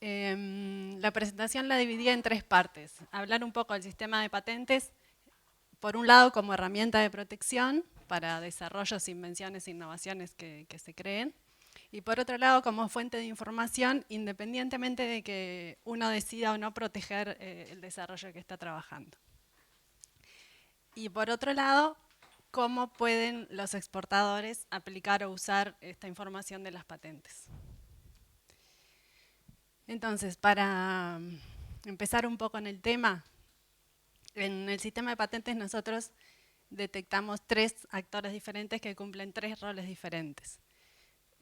La presentación la dividí en tres partes. Hablar un poco del sistema de patentes, por un lado como herramienta de protección para desarrollos, invenciones e innovaciones que se creen, y por otro lado como fuente de información, independientemente de que uno decida o no proteger el desarrollo que está trabajando. Y por otro lado, cómo pueden los exportadores aplicar o usar esta información de las patentes. Entonces, para empezar un poco en el tema, en el sistema de patentes nosotros detectamos tres actores diferentes que cumplen tres roles diferentes.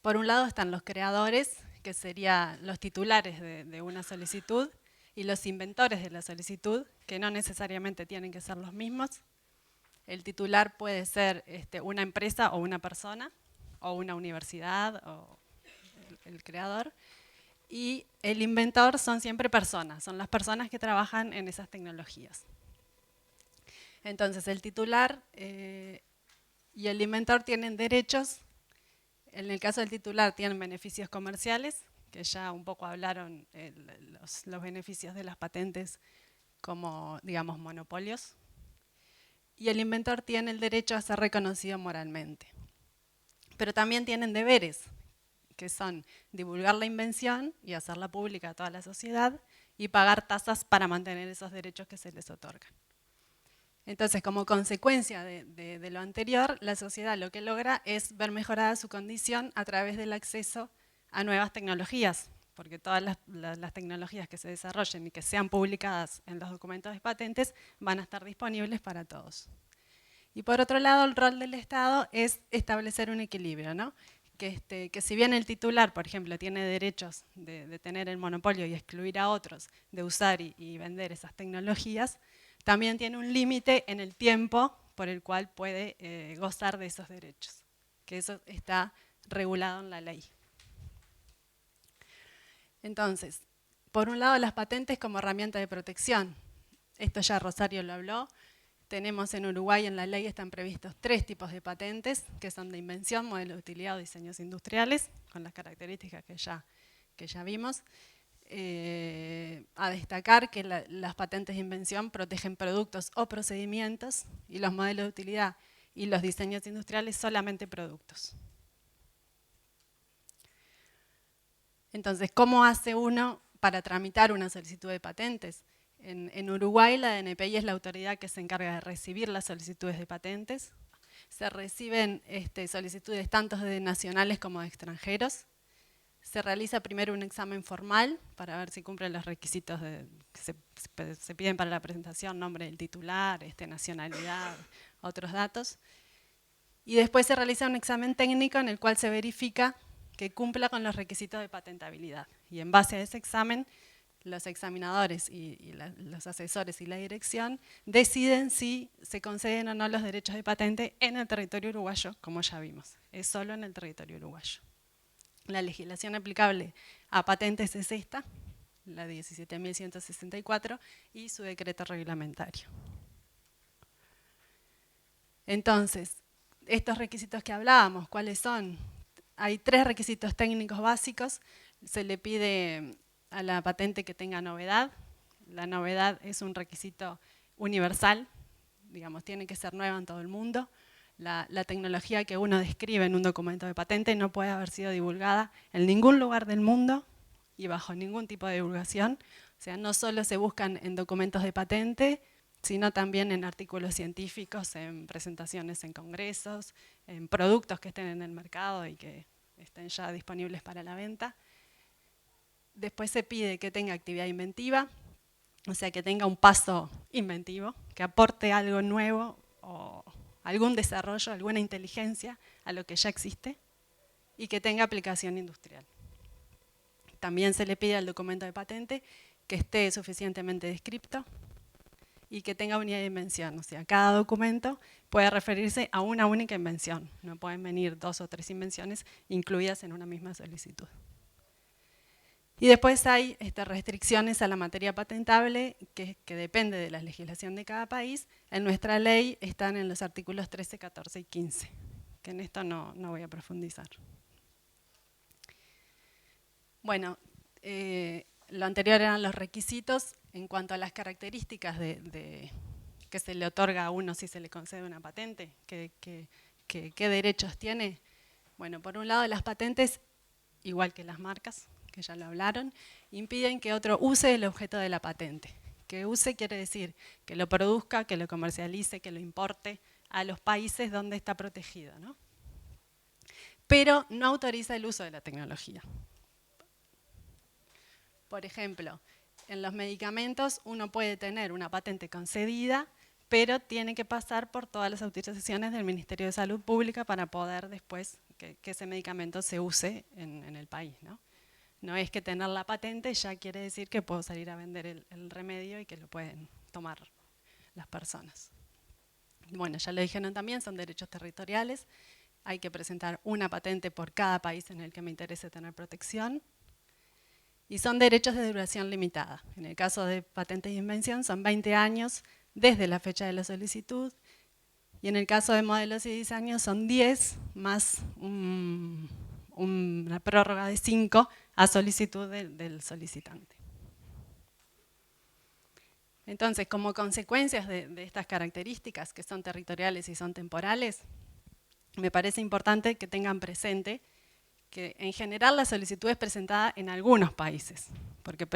Por un lado están los creadores, que serían los titulares de una solicitud, y los inventores de la solicitud, que no necesariamente tienen que ser los mismos. El titular puede ser una empresa o una persona, o una universidad, o el creador. Y el inventor son siempre personas, son las personas que trabajan en esas tecnologías. Entonces el titular y el inventor tienen derechos. En el caso del titular tienen beneficios comerciales, que ya un poco hablaron los beneficios de las patentes como, digamos, monopolios. Y el inventor tiene el derecho a ser reconocido moralmente. Pero también tienen deberes, que son divulgar la invención y hacerla pública a toda la sociedad y pagar tasas para mantener esos derechos que se les otorgan. Entonces, como consecuencia de lo anterior, la sociedad lo que logra es ver mejorada su condición a través del acceso a nuevas tecnologías, porque todas las tecnologías que se desarrollen y que sean publicadas en los documentos de patentes van a estar disponibles para todos. Y por otro lado, el rol del Estado es establecer un equilibrio, ¿no? Que si bien el titular, por ejemplo, tiene derechos de tener el monopolio y excluir a otros de usar y vender esas tecnologías, también tiene un límite en el tiempo por el cual puede gozar de esos derechos, que eso está regulado en la ley. Entonces, por un lado las patentes como herramienta de protección. Esto ya Rosario lo habló. Tenemos en Uruguay, en la ley están previstos tres tipos de patentes, que son de invención, modelo de utilidad o diseños industriales, con las características que ya vimos. A destacar que las patentes de invención protegen productos o procedimientos y los modelos de utilidad y los diseños industriales solamente productos. Entonces, ¿cómo hace uno para tramitar una solicitud de patentes? En Uruguay la DNPI es la autoridad que se encarga de recibir las solicitudes de patentes. Se reciben solicitudes tanto de nacionales como de extranjeros. Se realiza primero un examen formal para ver si cumplen los requisitos que se piden para la presentación, nombre del titular, nacionalidad, otros datos. Y después se realiza un examen técnico en el cual se verifica que cumpla con los requisitos de patentabilidad. Y en base a ese examen, los examinadores y los asesores y la dirección deciden si se conceden o no los derechos de patente en el territorio uruguayo, como ya vimos. Es solo en el territorio uruguayo. La legislación aplicable a patentes es esta, la 17.164, y su decreto reglamentario. Entonces, estos requisitos que hablábamos, ¿cuáles son? Hay tres requisitos técnicos básicos. Se le pide a la patente que tenga novedad. La novedad es un requisito universal, digamos, tiene que ser nueva en todo el mundo. La tecnología que uno describe en un documento de patente no puede haber sido divulgada en ningún lugar del mundo y bajo ningún tipo de divulgación. O sea, no solo se buscan en documentos de patente, sino también en artículos científicos, en presentaciones en congresos, en productos que estén en el mercado y que estén ya disponibles para la venta. Después se pide que tenga actividad inventiva, o sea, que tenga un paso inventivo, que aporte algo nuevo o algún desarrollo, alguna inteligencia a lo que ya existe y que tenga aplicación industrial. También se le pide al documento de patente que esté suficientemente descripto y que tenga unidad de invención. O sea, cada documento puede referirse a una única invención. No pueden venir 2 o 3 invenciones incluidas en una misma solicitud. Y después hay restricciones a la materia patentable que depende de la legislación de cada país. En nuestra ley están en los artículos 13, 14 y 15, que en esto no voy a profundizar. Bueno, lo anterior eran los requisitos. En cuanto a las características que se le otorga a uno si se le concede una patente, qué derechos tiene. Bueno, por un lado las patentes, igual que las marcas, que ya lo hablaron, impiden que otro use el objeto de la patente. Que use quiere decir que lo produzca, que lo comercialice, que lo importe a los países donde está protegido, ¿no? Pero no autoriza el uso de la tecnología. Por ejemplo, en los medicamentos uno puede tener una patente concedida, pero tiene que pasar por todas las autorizaciones del Ministerio de Salud Pública para poder después que ese medicamento se use en el país, ¿no? No es que tener la patente ya quiere decir que puedo salir a vender el remedio y que lo pueden tomar las personas. Bueno, ya lo dijeron también, son derechos territoriales. Hay que presentar una patente por cada país en el que me interese tener protección. Y son derechos de duración limitada. En el caso de patentes de invención son 20 años desde la fecha de la solicitud. Y en el caso de modelos y diseños son 10 más una prórroga de 5 a solicitud del solicitante. Entonces, como consecuencias de estas características que son territoriales y son temporales, me parece importante que tengan presente que en general la solicitud es presentada en algunos países, porque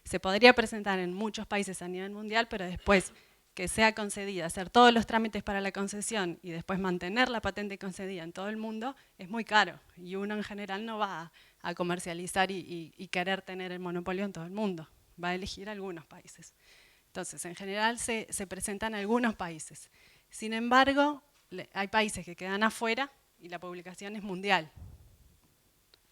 se podría presentar en muchos países a nivel mundial, pero después que sea concedida, hacer todos los trámites para la concesión y después mantener la patente concedida en todo el mundo es muy caro y uno en general no va a comercializar y querer tener el monopolio en todo el mundo, va a elegir algunos países. Entonces, en general se presentan algunos países. Sin embargo, hay países que quedan afuera y la publicación es mundial.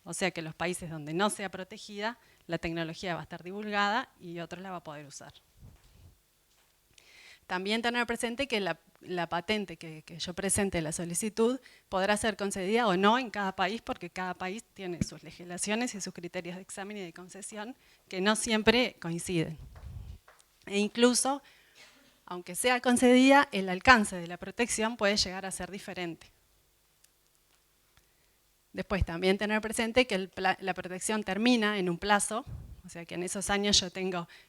O sea que los países donde no sea protegida, la tecnología va a estar divulgada y otros la va a poder usar. También tener presente que la patente que yo presente en la solicitud podrá ser concedida o no en cada país, porque cada país tiene sus legislaciones y sus criterios de examen y de concesión que no siempre coinciden. E incluso, aunque sea concedida, el alcance de la protección puede llegar a ser diferente. Después también tener presente que la protección termina en un plazo, o sea que en esos años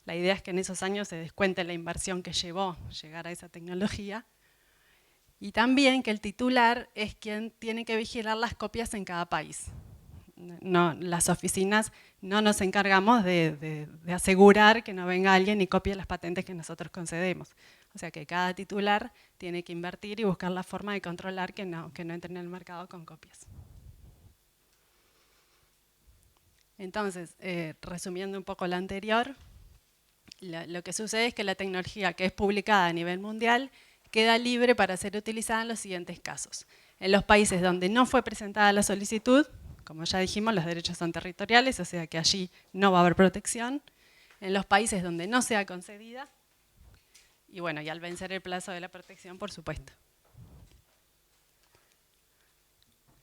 la idea es que en esos años se descuente la inversión que llevó llegar a esa tecnología, y también que el titular es quien tiene que vigilar las copias en cada país. No, las oficinas no nos encargamos de asegurar que no venga alguien y copie las patentes que nosotros concedemos. O sea que cada titular tiene que invertir y buscar la forma de controlar que no entren en el mercado con copias. Entonces, resumiendo un poco lo anterior, lo que sucede es que la tecnología que es publicada a nivel mundial queda libre para ser utilizada en los siguientes casos. En los países donde no fue presentada la solicitud, como ya dijimos, los derechos son territoriales, o sea que allí no va a haber protección. En los países donde no sea concedida, y bueno, y al vencer el plazo de la protección, por supuesto.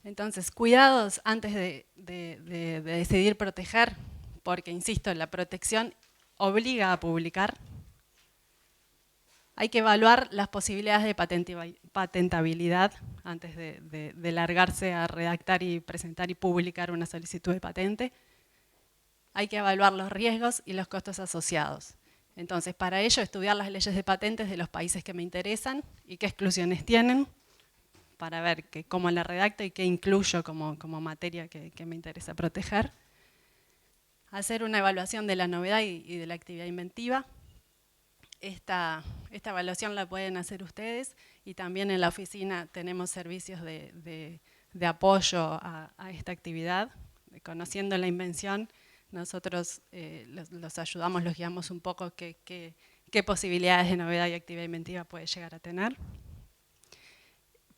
Entonces, cuidados antes de decidir proteger, porque, insisto, la protección obliga a publicar. Hay que evaluar las posibilidades de patentabilidad antes de largarse a redactar y presentar y publicar una solicitud de patente. Hay que evaluar los riesgos y los costos asociados. Entonces, para ello, estudiar las leyes de patentes de los países que me interesan y qué exclusiones tienen, para ver cómo la redacto y qué incluyo como materia que me interesa proteger. Hacer una evaluación de la novedad y de la actividad inventiva. Esta evaluación la pueden hacer ustedes y también en la oficina tenemos servicios de apoyo a esta actividad. Conociendo la invención, nosotros los ayudamos, los guiamos un poco qué posibilidades de novedad y actividad inventiva puede llegar a tener.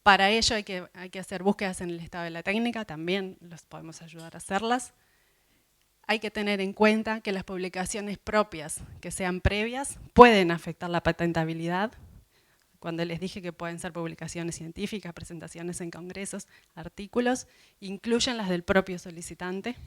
Para ello hay que hacer búsquedas en el estado de la técnica, también los podemos ayudar a hacerlas. Hay que tener en cuenta que las publicaciones propias, que sean previas, pueden afectar la patentabilidad. Cuando les dije que pueden ser publicaciones científicas, presentaciones en congresos, artículos, incluyen las del propio solicitante.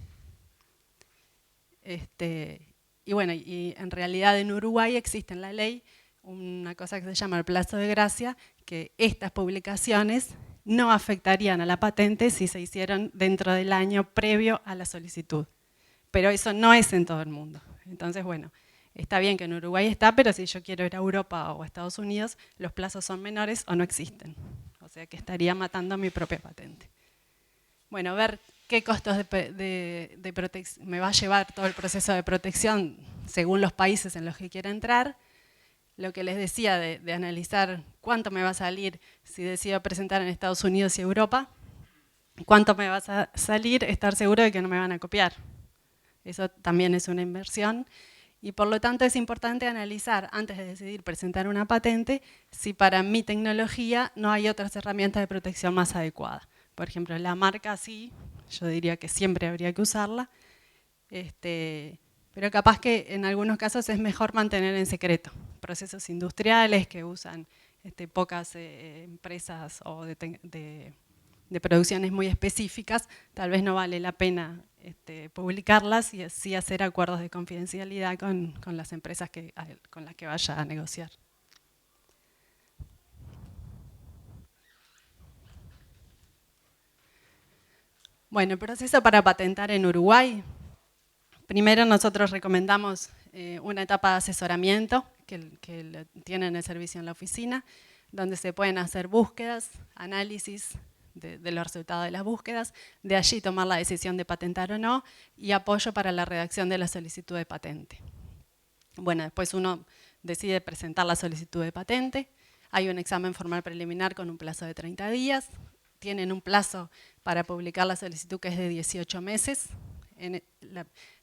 Y bueno, y en realidad en Uruguay existe en la ley una cosa que se llama el plazo de gracia, que estas publicaciones no afectarían a la patente si se hicieron dentro del año previo a la solicitud. pero eso no es en todo el mundo. Entonces, bueno, está bien que en Uruguay está, pero si yo quiero ir a Europa o a Estados Unidos, los plazos son menores o no existen. O sea que estaría matando mi propia patente. Bueno, ver qué costos de protección me va a llevar todo el proceso de protección según los países en los que quiera entrar. Lo que les decía de analizar cuánto me va a salir si decido presentar en Estados Unidos y Europa, cuánto me va a salir estar seguro de que no me van a copiar. Eso también es una inversión y por lo tanto es importante analizar antes de decidir presentar una patente si para mi tecnología no hay otras herramientas de protección más adecuadas. Por ejemplo, la marca sí, yo diría que siempre habría que usarla, pero capaz que en algunos casos es mejor mantener en secreto procesos industriales que usan pocas empresas o de producciones muy específicas, tal vez no vale la pena publicarlas y así hacer acuerdos de confidencialidad con las empresas con las que vaya a negociar. Bueno, el proceso para patentar en Uruguay. Primero nosotros recomendamos una etapa de asesoramiento que tienen el servicio en la oficina, donde se pueden hacer búsquedas, análisis de los resultados de las búsquedas, de allí tomar la decisión de patentar o no, y apoyo para la redacción de la solicitud de patente. Bueno, después uno decide presentar la solicitud de patente, hay un examen formal preliminar con un plazo de 30 días, tienen un plazo para publicar la solicitud que es de 18 meses,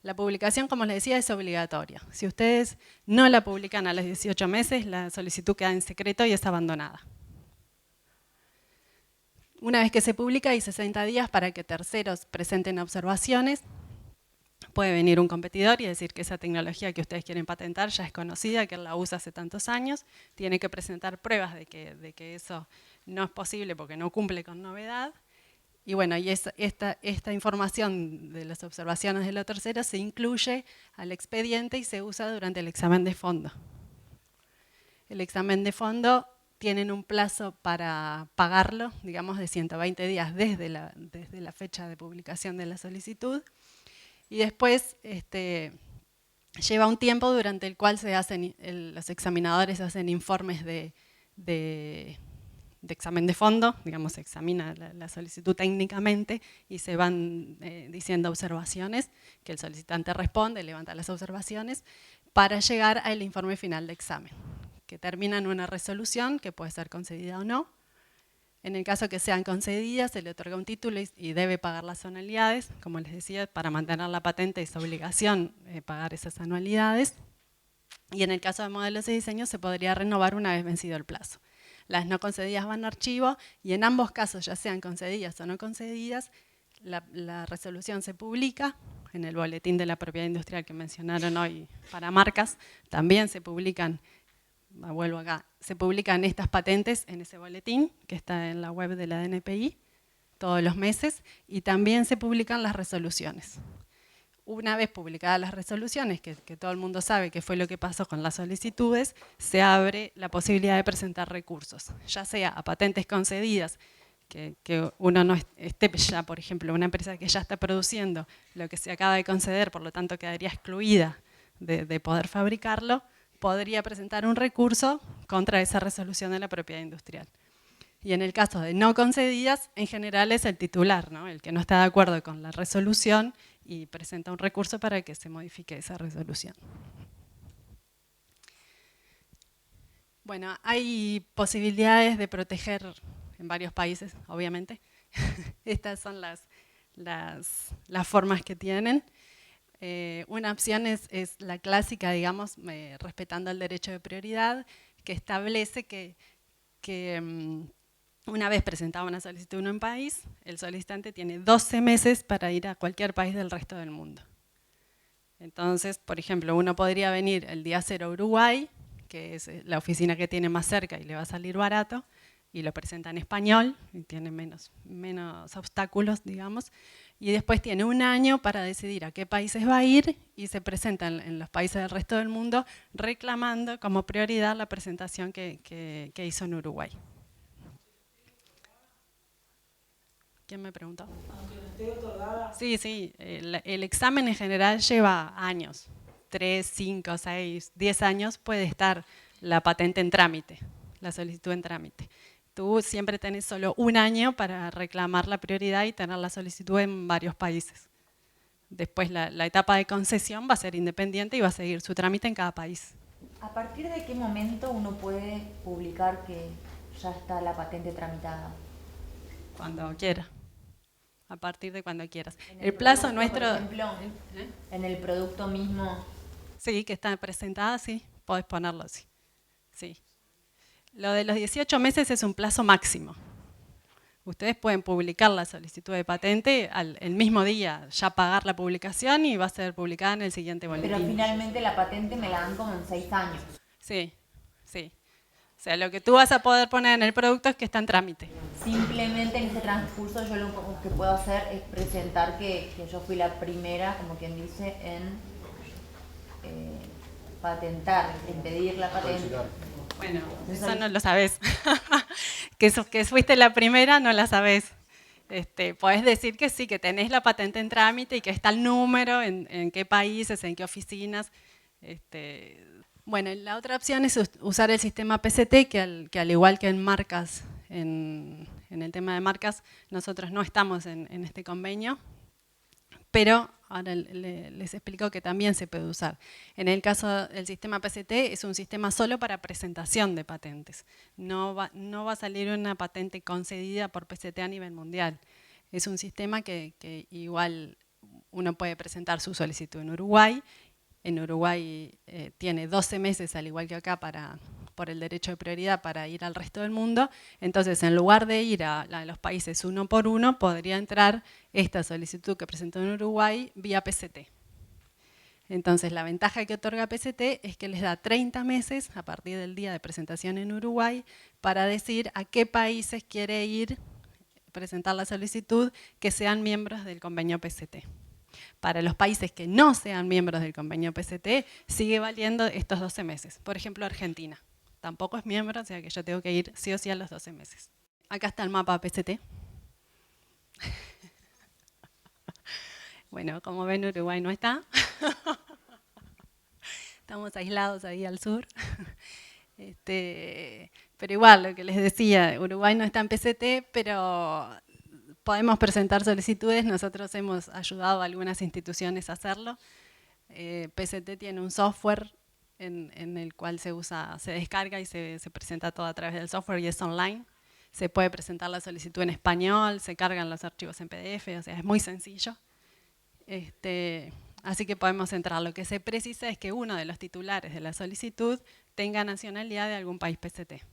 la publicación, como les decía, es obligatoria. Si ustedes no la publican a los 18 meses, la solicitud queda en secreto y es abandonada. Una vez que se publica, hay 60 días para que terceros presenten observaciones. Puede venir un competidor y decir que esa tecnología que ustedes quieren patentar ya es conocida, que él la usa hace tantos años. Tiene que presentar pruebas de que eso no es posible porque no cumple con novedad. Y bueno, y esta información de las observaciones de los terceros se incluye al expediente y se usa durante el examen de fondo. El examen de fondo tienen un plazo para pagarlo, digamos de 120 días desde la fecha de publicación de la solicitud. Y después lleva un tiempo durante el cual los examinadores hacen informes de examen de fondo, digamos, se examina la solicitud técnicamente y se van diciendo observaciones que el solicitante responde, levanta las observaciones para llegar al informe final de examen, que termina en una resolución que puede ser concedida o no. En el caso que sean concedidas, se le otorga un título y debe pagar las anualidades. Como les decía, para mantener la patente es obligación pagar esas anualidades. Y en el caso de modelos de diseño se podría renovar una vez vencido el plazo. Las no concedidas van a archivo y en ambos casos, ya sean concedidas o no concedidas, la resolución se publica en el boletín de la propiedad industrial que mencionaron hoy para marcas. También se publican, vuelvo acá, se publican estas patentes en ese boletín que está en la web de la DNPI todos los meses y también se publican las resoluciones. Una vez publicadas las resoluciones, que todo el mundo sabe qué fue lo que pasó con las solicitudes, se abre la posibilidad de presentar recursos, ya sea a patentes concedidas, que uno no esté ya, por ejemplo, una empresa que ya está produciendo lo que se acaba de conceder, por lo tanto quedaría excluida de poder fabricarlo, podría presentar un recurso contra esa resolución de la propiedad industrial. Y en el caso de no concedidas, en general es el titular, ¿no? El que no está de acuerdo con la resolución y presenta un recurso para que se modifique esa resolución. Bueno, hay posibilidades de proteger en varios países, obviamente. Estas son las formas que tienen. Una opción es la clásica, digamos, respetando el derecho de prioridad, que establece que una vez presentada una solicitud en un país, el solicitante tiene 12 meses para ir a cualquier país del resto del mundo. Entonces, por ejemplo, uno podría venir el día 0 a Uruguay, que es la oficina que tiene más cerca y le va a salir barato, y lo presenta en español, y tiene menos obstáculos, digamos, y después tiene un año para decidir a qué países va a ir y se presenta en los países del resto del mundo reclamando como prioridad la presentación que hizo en Uruguay. ¿Quién me preguntó? Aunque no esté otorgada. Sí, sí, el examen en general lleva años, 3, 5, 6, 10 años puede estar la patente en trámite, la solicitud en trámite. Tú siempre tenés solo un año para reclamar la prioridad y tener la solicitud en varios países. Después la etapa de concesión va a ser independiente y va a seguir su trámite en cada país. ¿A partir de qué momento uno puede publicar que ya está la patente tramitada? Cuando quiera, a partir de cuando quieras. En El el plazo producto, por nuestro, ejemplo, en el producto mismo. sí, que está presentada, sí, podés ponerlo, sí. Sí. Lo de los 18 meses es un plazo máximo. Ustedes pueden publicar la solicitud de patente el mismo día, ya pagar la publicación y va a ser publicada en el siguiente Pero boletín. finalmente la patente me la dan como en 6 años. Sí, sí. O sea, lo que tú vas a poder poner en el producto es que está en trámite. Simplemente en ese transcurso yo lo que puedo hacer es presentar que yo fui la primera, como quien dice, en patentar, en pedir la patente. Bueno, eso no lo sabés. que fuiste la primera no la sabés. Podés decir que sí, que tenés la patente en trámite y que está el número, en qué países, en qué oficinas. Bueno, la otra opción es usar el sistema PCT, que al igual que en marcas, en el tema de marcas, nosotros no estamos en este convenio, pero ahora les explico que también se puede usar. En el caso del sistema PCT es un sistema solo para presentación de patentes. No va a salir una patente concedida por PCT a nivel mundial. Es un sistema que igual uno puede presentar su solicitud en Uruguay. En Uruguay tiene 12 meses, al igual que acá, por el derecho de prioridad para ir al resto del mundo. Entonces, en lugar de ir a los países uno por uno, podría entrar esta solicitud que presentó en Uruguay vía PCT. Entonces, la ventaja que otorga PCT es que les da 30 meses a partir del día de presentación en Uruguay para decir a qué países quiere ir presentar la solicitud que sean miembros del convenio PCT. Para los países que no sean miembros del convenio PCT, sigue valiendo estos 12 meses. Por ejemplo, Argentina. Tampoco es miembro, o sea que yo tengo que ir sí o sí a los 12 meses. Acá está el mapa PCT. Bueno, como ven, Uruguay no está. Estamos aislados ahí al sur. Pero igual, lo que les decía, Uruguay no está en PCT, pero podemos presentar solicitudes. Nosotros hemos ayudado a algunas instituciones a hacerlo. PCT tiene un software en el cual se descarga y se presenta todo a través del software y es online. Se puede presentar la solicitud en español, se cargan los archivos en PDF, o sea, es muy sencillo. Así que podemos entrar. Lo que se precisa es que uno de los titulares de la solicitud tenga nacionalidad de algún país PCT.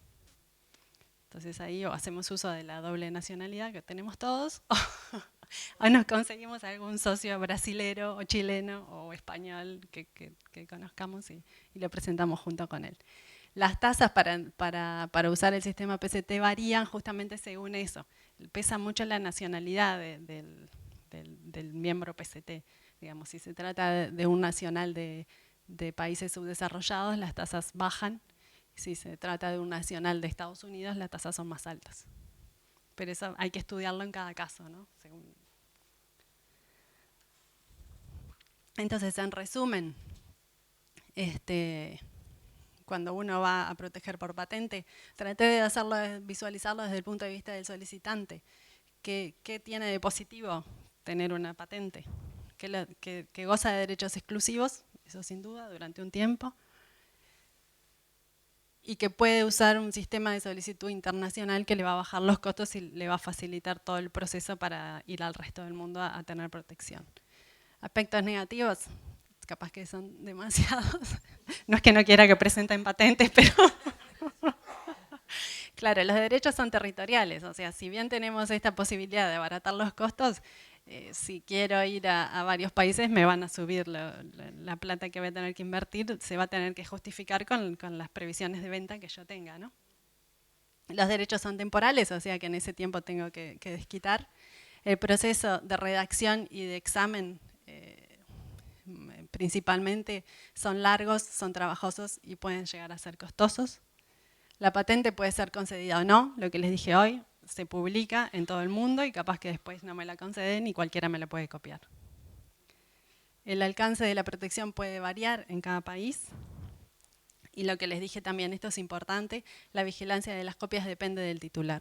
Entonces ahí o hacemos uso de la doble nacionalidad que tenemos todos, o nos conseguimos algún socio brasilero o chileno o español que conozcamos y lo presentamos junto con él. Las tasas para usar el sistema PCT varían justamente según eso. Pesa mucho la nacionalidad del miembro PCT. Digamos, si se trata de un nacional de países subdesarrollados, las tasas bajan. Si se trata de un nacional de Estados Unidos, las tasas son más altas. Pero eso hay que estudiarlo en cada caso, ¿no? Entonces, en resumen, cuando uno va a proteger por patente, traté de hacerlo, visualizarlo desde el punto de vista del solicitante. ¿Qué tiene de positivo tener una patente? Que goza de derechos exclusivos, eso sin duda, durante un tiempo, y que puede usar un sistema de solicitud internacional que le va a bajar los costos y le va a facilitar todo el proceso para ir al resto del mundo a tener protección. Aspectos negativos, capaz que son demasiados. No es que no quiera que presenten patentes, pero claro, los derechos son territoriales, o sea, si bien tenemos esta posibilidad de abaratar los costos, si quiero ir a varios países me van a subir la plata que voy a tener que invertir, se va a tener que justificar con las previsiones de venta que yo tenga, ¿no? Los derechos son temporales, o sea que en ese tiempo tengo que desquitar. El proceso de redacción y de examen principalmente son largos, son trabajosos y pueden llegar a ser costosos. La patente puede ser concedida o no, lo que les dije hoy. se publica en todo el mundo y capaz que después no me la conceden y cualquiera me la puede copiar. El alcance de la protección puede variar en cada país. Y lo que les dije también, esto es importante, la vigilancia de las copias depende del titular.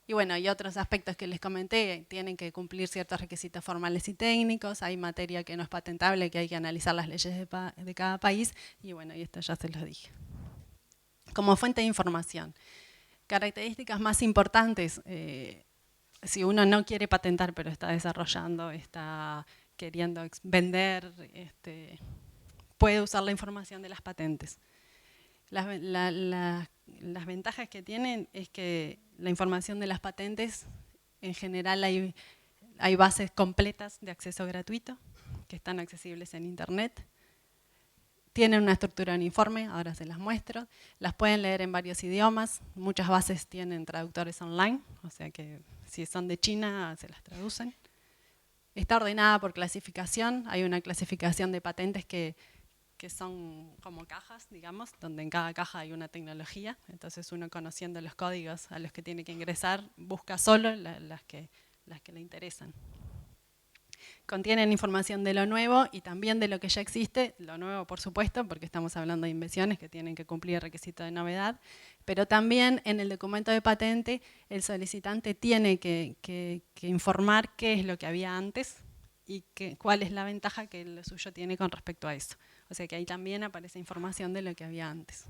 Y bueno, y otros aspectos que les comenté, tienen que cumplir ciertos requisitos formales y técnicos, hay materia que no es patentable, que hay que analizar las leyes de cada país, y bueno, y esto ya se los dije. Como fuente de información, características más importantes, si uno no quiere patentar, pero está desarrollando, está queriendo vender, puede usar la información de las patentes. Las ventajas que tienen es que la información de las patentes, en general hay bases completas de acceso gratuito, que están accesibles en internet. Tienen una estructura uniforme, ahora se las muestro. Las pueden leer en varios idiomas, muchas bases tienen traductores online, o sea que si son de China se las traducen. Está ordenada por clasificación, hay una clasificación de patentes que son como cajas, digamos, donde en cada caja hay una tecnología. Entonces uno, conociendo los códigos a los que tiene que ingresar, busca solo las que le interesan. Contienen información de lo nuevo y también de lo que ya existe, lo nuevo por supuesto, porque estamos hablando de invenciones que tienen que cumplir el requisito de novedad, pero también en el documento de patente el solicitante tiene que informar qué es lo que había antes y cuál es la ventaja que lo suyo tiene con respecto a eso. O sea que ahí también aparece información de lo que había antes.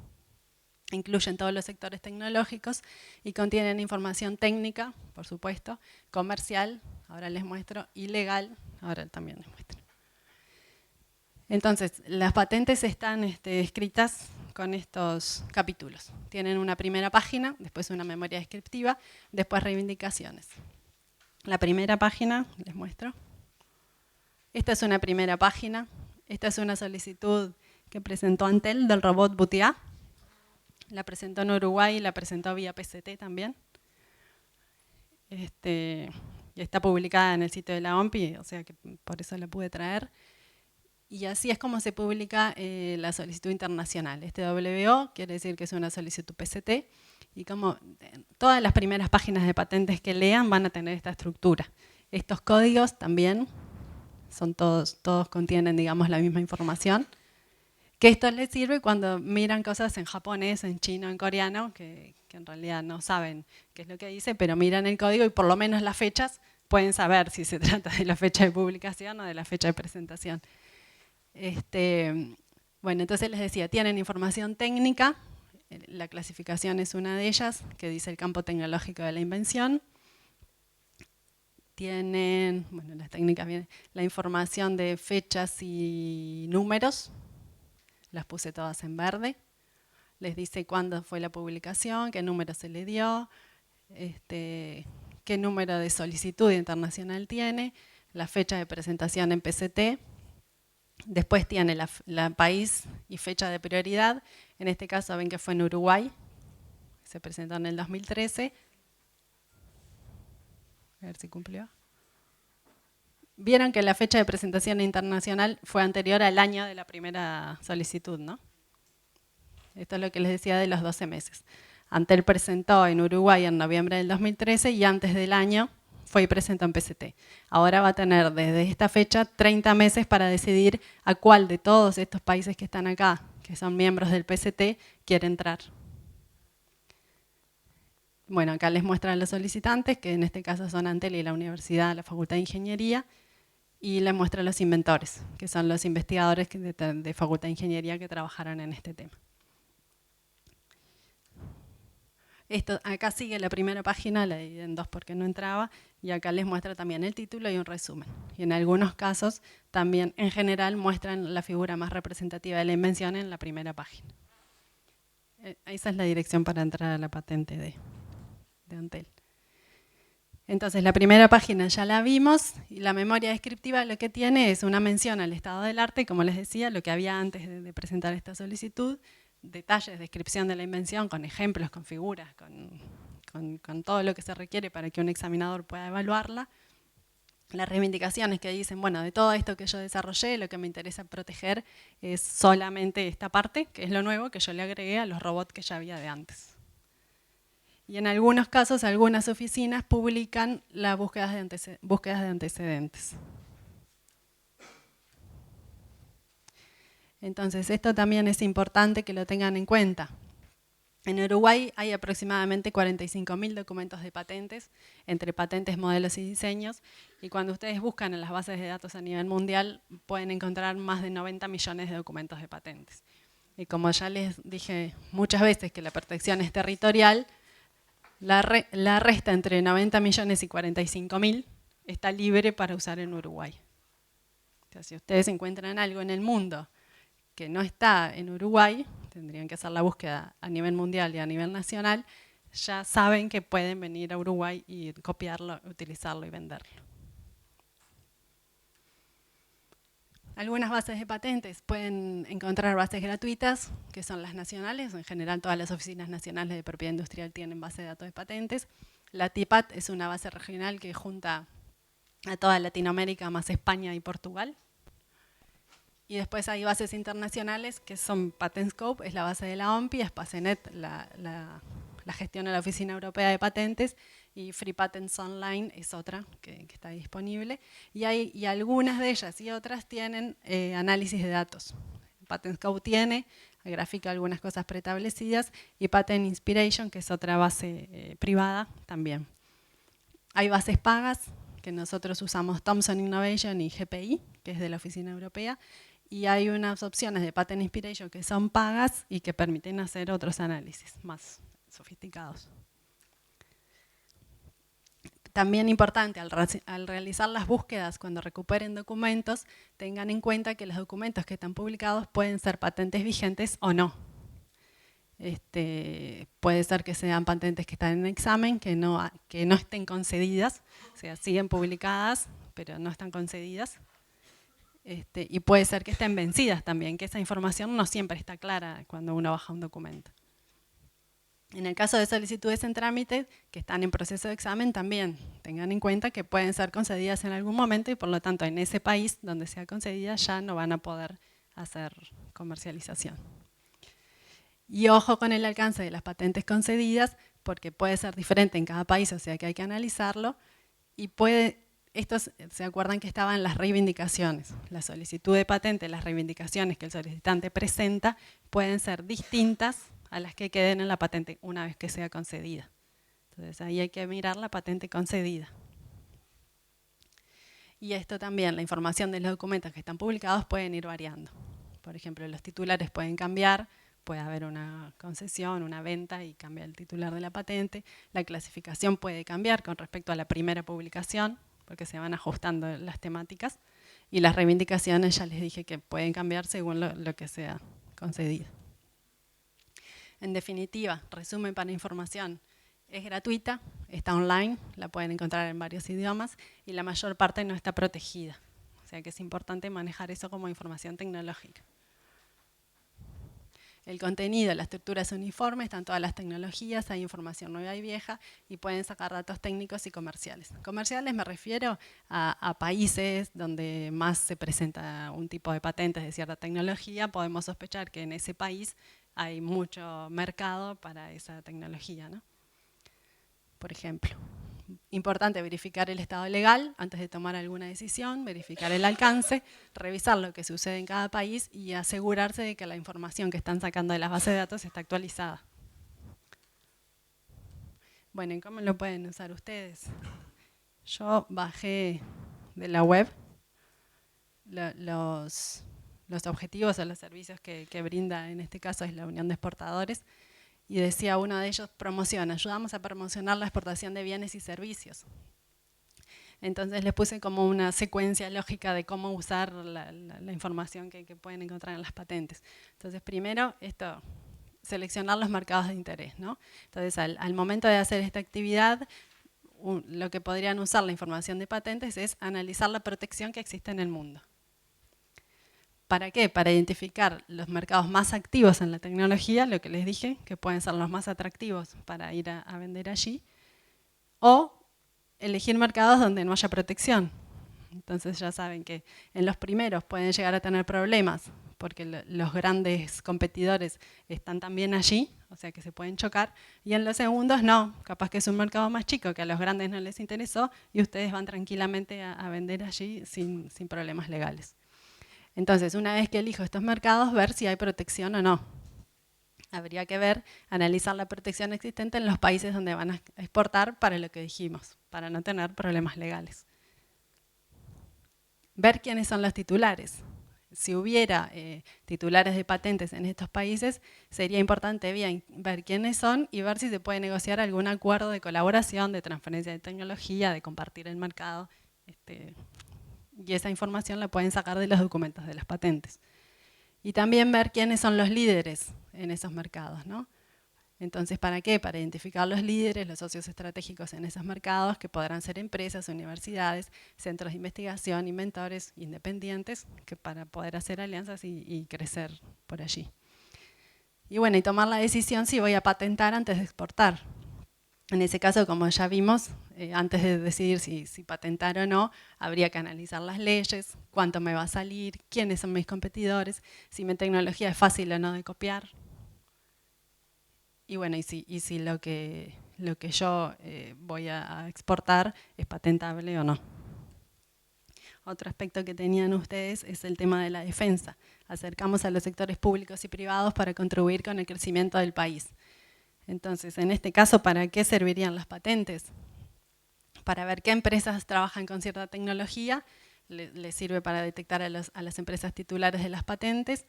Incluyen todos los sectores tecnológicos y contienen información técnica, por supuesto, comercial, ahora les muestro, y legal, ahora también les muestro. Entonces, las patentes están escritas con estos capítulos. Tienen una primera página, después una memoria descriptiva, después reivindicaciones. La primera página, les muestro. Esta es una primera página. Esta es una solicitud que presentó Antel del robot Butiá. La presentó en Uruguay y la presentó vía PCT también. Y está publicada en el sitio de la OMPI, o sea que por eso la pude traer. Y así es como se publica la solicitud internacional. WO quiere decir que es una solicitud PCT. Y como todas las primeras páginas de patentes que lean van a tener esta estructura. Estos códigos también son todos contienen, digamos, la misma información. Que esto les sirve cuando miran cosas en japonés, en chino, en coreano, que en realidad no saben qué es lo que dice, pero miran el código y por lo menos las fechas pueden saber si se trata de la fecha de publicación o de la fecha de presentación. Bueno, entonces les decía, tienen información técnica, la clasificación es una de ellas, que dice el campo tecnológico de la invención. Tienen, bueno, las técnicas vienen, la información de fechas y números, las puse todas en verde. Les dice cuándo fue la publicación, qué número se le dio, qué número de solicitud internacional tiene, la fecha de presentación en PCT. Después tiene la país y fecha de prioridad. En este caso ven que fue en Uruguay, se presentó en el 2013. A ver si cumplió. Vieron que la fecha de presentación internacional fue anterior al año de la primera solicitud, ¿no? Esto es lo que les decía de los 12 meses. Antel presentó en Uruguay en noviembre del 2013 y antes del año fue y presentó en PCT. Ahora va a tener desde esta fecha 30 meses para decidir a cuál de todos estos países que están acá, que son miembros del PCT, quiere entrar. Bueno, acá les muestran los solicitantes, que en este caso son Antel y la Universidad, la Facultad de Ingeniería, y les muestra los inventores, que son los investigadores de Facultad de Ingeniería que trabajaron en este tema. Acá sigue la primera página, la dividí en dos porque no entraba, y acá les muestra también el título y un resumen. Y en algunos casos también, en general, muestran la figura más representativa de la invención en la primera página. Esa es la dirección para entrar a la patente de Antel. Entonces, la primera página ya la vimos, y la memoria descriptiva lo que tiene es una mención al estado del arte, como les decía, lo que había antes de presentar esta solicitud, detalles, descripción de la invención, con ejemplos, con figuras, con todo lo que se requiere para que un examinador pueda evaluarla. Las reivindicaciones que dicen, bueno, de todo esto que yo desarrollé, lo que me interesa proteger es solamente esta parte, que es lo nuevo que yo le agregué a los robots que ya había de antes. Y en algunos casos, algunas oficinas publican las búsquedas de antecedentes. Entonces, esto también es importante que lo tengan en cuenta. En Uruguay hay aproximadamente 45.000 documentos de patentes, entre patentes, modelos y diseños, y cuando ustedes buscan en las bases de datos a nivel mundial, pueden encontrar más de 90 millones de documentos de patentes. Y como ya les dije muchas veces que la protección es territorial, la resta entre 90 millones y 45.000 está libre para usar en Uruguay. O sea, si ustedes encuentran algo en el mundo que no está en Uruguay, tendrían que hacer la búsqueda a nivel mundial y a nivel nacional, ya saben que pueden venir a Uruguay y copiarlo, utilizarlo y venderlo. Algunas bases de patentes pueden encontrar bases gratuitas, que son las nacionales. En general, todas las oficinas nacionales de propiedad industrial tienen base de datos de patentes. La TIPAT es una base regional que junta a toda Latinoamérica, más España y Portugal. Y después hay bases internacionales que son PatentScope, es la base de la OMPI, Spacenet la gestiona la Oficina Europea de Patentes, y Free Patents Online es otra que está disponible. Y algunas de ellas y otras tienen análisis de datos. PatentScope tiene, grafica algunas cosas preestablecidas, y Patent Inspiration, que es otra base privada, también. Hay bases pagas, que nosotros usamos Thomson Innovation y GPI, que es de la Oficina Europea, y hay unas opciones de Patent Inspiration que son pagas y que permiten hacer otros análisis más sofisticados. También importante, al realizar las búsquedas, cuando recuperen documentos, tengan en cuenta que los documentos que están publicados pueden ser patentes vigentes o no. Puede ser que sean patentes que están en examen, que no estén concedidas, o sea, siguen publicadas, pero no están concedidas. Y puede ser que estén vencidas también, que esa información no siempre está clara cuando uno baja un documento. En el caso de solicitudes en trámite que están en proceso de examen, también tengan en cuenta que pueden ser concedidas en algún momento y por lo tanto en ese país donde sea concedida ya no van a poder hacer comercialización. Y ojo con el alcance de las patentes concedidas, porque puede ser diferente en cada país, o sea que hay que analizarlo. Y estos se acuerdan que estaban las reivindicaciones. La solicitud de patente, las reivindicaciones que el solicitante presenta, pueden ser distintas a las que queden en la patente una vez que sea concedida. Entonces ahí hay que mirar la patente concedida. Y esto también, la información de los documentos que están publicados pueden ir variando. Por ejemplo, los titulares pueden cambiar, puede haber una concesión, una venta y cambia el titular de la patente. La clasificación puede cambiar con respecto a la primera publicación, porque se van ajustando las temáticas. Y las reivindicaciones, ya les dije que pueden cambiar según lo que sea concedido. En definitiva, resumen para información, es gratuita, está online, la pueden encontrar en varios idiomas y la mayor parte no está protegida. O sea que es importante manejar eso como información tecnológica. El contenido, la estructura es uniforme, están todas las tecnologías, hay información nueva y vieja y pueden sacar datos técnicos y comerciales. Comerciales me refiero a países donde más se presenta un tipo de patentes de cierta tecnología. Podemos sospechar que en ese país hay mucho mercado para esa tecnología, ¿no? Por ejemplo. Importante verificar el estado legal antes de tomar alguna decisión, verificar el alcance, revisar lo que sucede en cada país y asegurarse de que la información que están sacando de las bases de datos está actualizada. Bueno, ¿y cómo lo pueden usar ustedes? Yo bajé de la web los objetivos o los servicios que brinda, en este caso es la Unión de Exportadores, y decía uno de ellos, ayudamos a promocionar la exportación de bienes y servicios. Entonces les puse como una secuencia lógica de cómo usar la información que pueden encontrar en las patentes. Entonces primero, seleccionar los mercados de interés, ¿no? Entonces al momento de hacer esta actividad, lo que podrían usar la información de patentes es analizar la protección que existe en el mundo. ¿Para qué? Para identificar los mercados más activos en la tecnología, lo que les dije, que pueden ser los más atractivos para ir a vender allí, o elegir mercados donde no haya protección. Entonces ya saben que en los primeros pueden llegar a tener problemas porque los grandes competidores están también allí, o sea que se pueden chocar, y en los segundos no, capaz que es un mercado más chico que a los grandes no les interesó y ustedes van tranquilamente a vender allí sin problemas legales. Entonces, una vez que elijo estos mercados, ver si hay protección o no. Habría que ver, analizar la protección existente en los países donde van a exportar para lo que dijimos, para no tener problemas legales. Ver quiénes son los titulares. Si hubiera titulares de patentes en estos países, sería importante bien ver quiénes son y ver si se puede negociar algún acuerdo de colaboración, de transferencia de tecnología, de compartir el mercado. Y esa información la pueden sacar de los documentos de las patentes. Y también ver quiénes son los líderes en esos mercados, ¿no? Entonces, ¿para qué? Para identificar los líderes, los socios estratégicos en esos mercados, que podrán ser empresas, universidades, centros de investigación, inventores independientes, que para poder hacer alianzas y crecer por allí. Y bueno, y tomar la decisión si voy a patentar antes de exportar. En ese caso, como ya vimos, antes de decidir si patentar o no, habría que analizar las leyes, cuánto me va a salir, quiénes son mis competidores, si mi tecnología es fácil o no de copiar. Y bueno, y si lo que yo voy a exportar es patentable o no. Otro aspecto que tenían ustedes es el tema de la defensa. Acercamos a los sectores públicos y privados para contribuir con el crecimiento del país. Entonces, en este caso, ¿para qué servirían las patentes? Para ver qué empresas trabajan con cierta tecnología, les sirve para detectar a las empresas titulares de las patentes,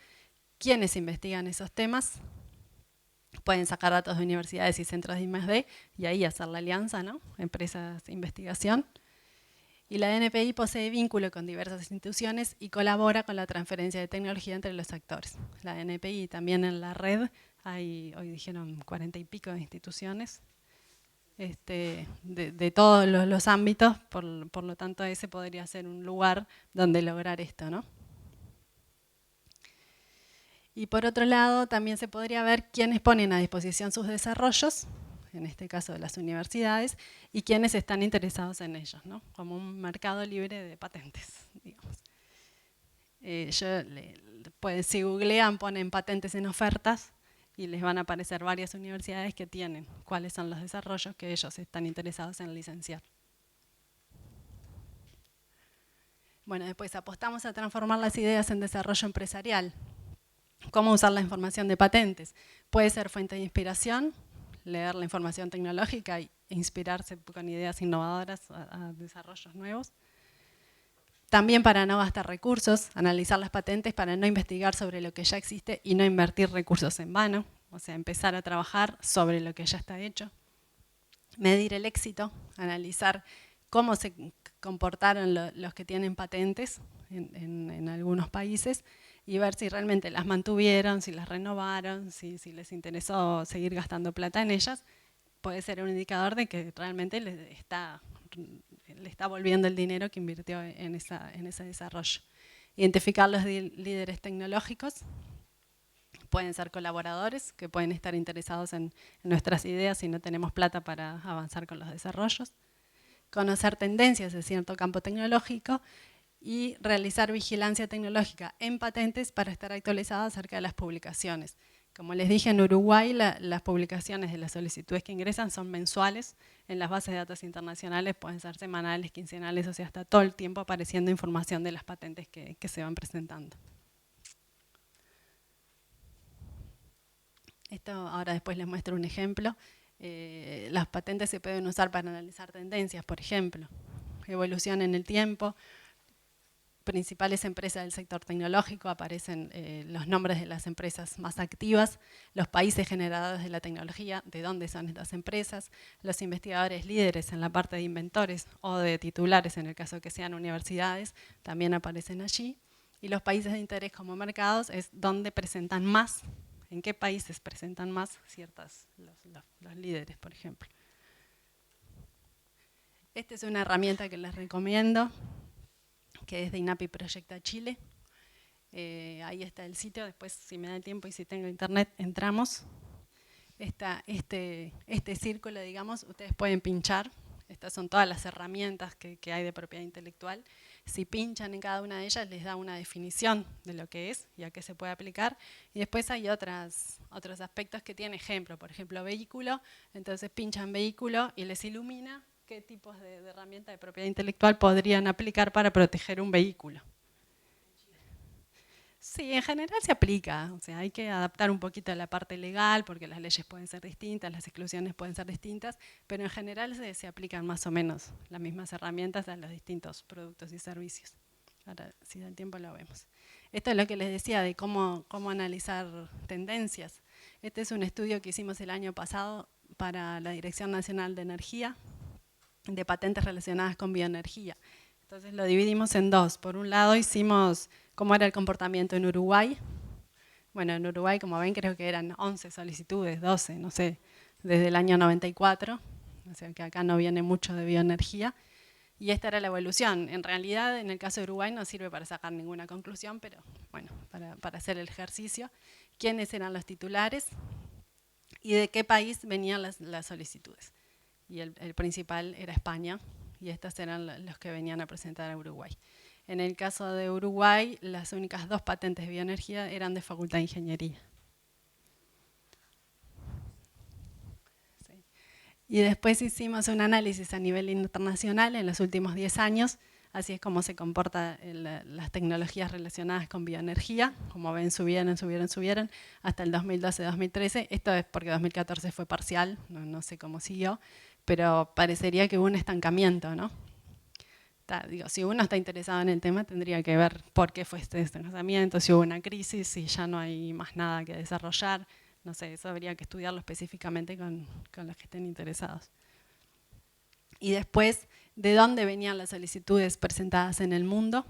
quiénes investigan esos temas, pueden sacar datos de universidades y centros de I+D y ahí hacer la alianza, ¿no? Empresas de investigación. Y la DNPI posee vínculo con diversas instituciones y colabora con la transferencia de tecnología entre los actores. La DNPI también en la red hay, hoy dijeron 40 y pico de instituciones de todos los ámbitos, por lo tanto ese podría ser un lugar donde lograr esto, ¿no? Y por otro lado, también se podría ver quiénes ponen a disposición sus desarrollos, en este caso de las universidades, y quiénes están interesados en ellos, ¿no? Como un mercado libre de patentes, digamos. Si googlean, ponen patentes en ofertas y les van a aparecer varias universidades que tienen cuáles son los desarrollos que ellos están interesados en licenciar. Bueno, después apostamos a transformar las ideas en desarrollo empresarial. ¿Cómo usar la información de patentes? Puede ser fuente de inspiración, leer la información tecnológica e inspirarse con ideas innovadoras a desarrollos nuevos. También para no gastar recursos, analizar las patentes para no investigar sobre lo que ya existe y no invertir recursos en vano, o sea, empezar a trabajar sobre lo que ya está hecho. Medir el éxito, analizar cómo se comportaron los que tienen patentes en algunos países y ver si realmente las mantuvieron, si las renovaron, si les interesó seguir gastando plata en ellas. Puede ser un indicador de que realmente le está volviendo el dinero que invirtió en ese desarrollo. Identificar los líderes tecnológicos. Pueden ser colaboradores que pueden estar interesados en nuestras ideas si no tenemos plata para avanzar con los desarrollos. Conocer tendencias de cierto campo tecnológico y realizar vigilancia tecnológica en patentes para estar actualizado acerca de las publicaciones. Como les dije, en Uruguay las publicaciones de las solicitudes que ingresan son mensuales. En las bases de datos internacionales pueden ser semanales, quincenales, o sea, está todo el tiempo apareciendo información de las patentes que se van presentando. Esto ahora después les muestro un ejemplo. Las patentes se pueden usar para analizar tendencias, por ejemplo, evolución en el tiempo. Principales empresas del sector tecnológico, aparecen los nombres de las empresas más activas, los países generadores de la tecnología, de dónde son estas empresas, los investigadores líderes en la parte de inventores o de titulares, en el caso que sean universidades, también aparecen allí. Y los países de interés como mercados es donde presentan más, en qué países presentan más los líderes, por ejemplo. Esta es una herramienta que les recomiendo, que es de INAPI Proyecta Chile. Ahí está el sitio, después si me da el tiempo y si tengo internet entramos. Este círculo, digamos, ustedes pueden pinchar Estas son todas las herramientas que hay de propiedad intelectual. Si pinchan en cada una de ellas, les da una definición de lo que es y a qué se puede aplicar. Y después hay otros aspectos que tiene ejemplo. Por ejemplo, vehículo. Entonces pinchan vehículo y les ilumina qué tipos de herramientas de propiedad intelectual podrían aplicar para proteger un vehículo. Sí, en general se aplica, o sea, hay que adaptar un poquito la parte legal porque las leyes pueden ser distintas, las exclusiones pueden ser distintas, pero en general se aplican más o menos las mismas herramientas a los distintos productos y servicios. Ahora, si da el tiempo lo vemos. Esto es lo que les decía de cómo analizar tendencias. Este es un estudio que hicimos el año pasado para la Dirección Nacional de Energía, de patentes relacionadas con bioenergía. Entonces lo dividimos en dos. Por un lado hicimos cómo era el comportamiento en Uruguay. Bueno, en Uruguay, como ven, creo que eran 11 solicitudes, 12, no sé, desde el año 94. O sea que acá no viene mucho de bioenergía. Y esta era la evolución. En realidad, en el caso de Uruguay no sirve para sacar ninguna conclusión, pero bueno, para hacer el ejercicio. ¿Quiénes eran los titulares? ¿Y de qué país venían las solicitudes? Y el principal era España, y estos eran los que venían a presentar a Uruguay. En el caso de Uruguay, las únicas 2 patentes de bioenergía eran de Facultad de Ingeniería. Sí. Y después hicimos un análisis a nivel internacional en los últimos 10 años, así es como se comportan las tecnologías relacionadas con bioenergía. Como ven, subieron, hasta el 2012-2013. Esto es porque 2014 fue parcial, no sé cómo siguió, pero parecería que hubo un estancamiento, ¿no? Digo, si uno está interesado en el tema, tendría que ver por qué fue este estancamiento, si hubo una crisis, si ya no hay más nada que desarrollar. No sé, eso habría que estudiarlo específicamente con los que estén interesados. Y después, ¿de dónde venían las solicitudes presentadas en el mundo?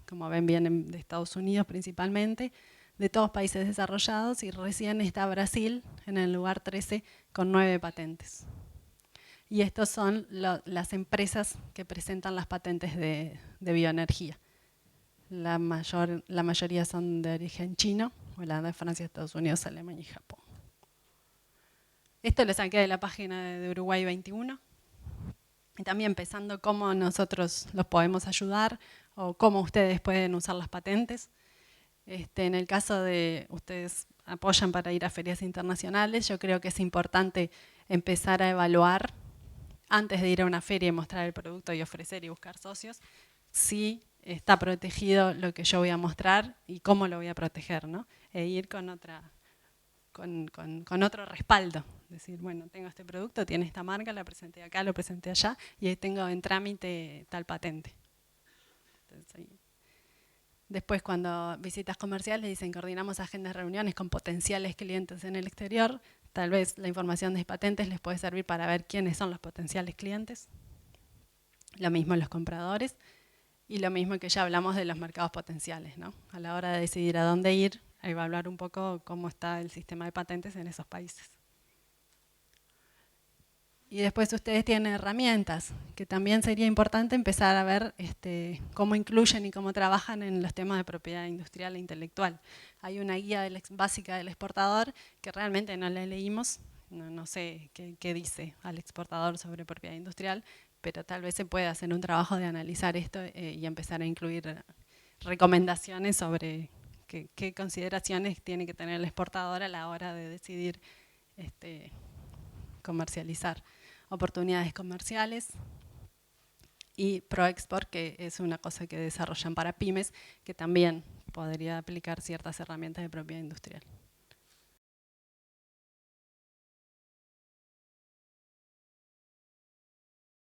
Como ven, vienen de Estados Unidos principalmente, de todos países desarrollados, y recién está Brasil en el lugar 13 con 9 patentes. Y estas son las empresas que presentan las patentes de bioenergía. La mayoría son de origen chino, Holanda, Francia, Estados Unidos, Alemania y Japón. Esto lo saqué de la página de Uruguay 21. Y también pensando cómo nosotros los podemos ayudar o cómo ustedes pueden usar las patentes. En el caso de ustedes apoyan para ir a ferias internacionales, yo creo que es importante empezar a evaluar antes de ir a una feria y mostrar el producto y ofrecer y buscar socios, si está protegido lo que yo voy a mostrar y cómo lo voy a proteger, ¿no? E ir con otro respaldo. Decir, bueno, tengo este producto, tiene esta marca, la presenté acá, lo presenté allá, y ahí tengo en trámite tal patente. Entonces, después, cuando visitas comerciales, dicen, coordinamos agendas de reuniones con potenciales clientes en el exterior. Tal vez la información de patentes les puede servir para ver quiénes son los potenciales clientes. Lo mismo los compradores. Y lo mismo que ya hablamos de los mercados potenciales, ¿no? A la hora de decidir a dónde ir, a evaluar un poco cómo está el sistema de patentes en esos países. Y después ustedes tienen herramientas, que también sería importante empezar a ver cómo incluyen y cómo trabajan en los temas de propiedad industrial e intelectual. Hay una guía básica del exportador que realmente no la leímos, no sé qué dice al exportador sobre propiedad industrial, pero tal vez se pueda hacer un trabajo de analizar esto y empezar a incluir recomendaciones sobre qué consideraciones tiene que tener el exportador a la hora de decidir comercializar. Oportunidades comerciales y ProExport, que es una cosa que desarrollan para pymes, que también podría aplicar ciertas herramientas de propiedad industrial.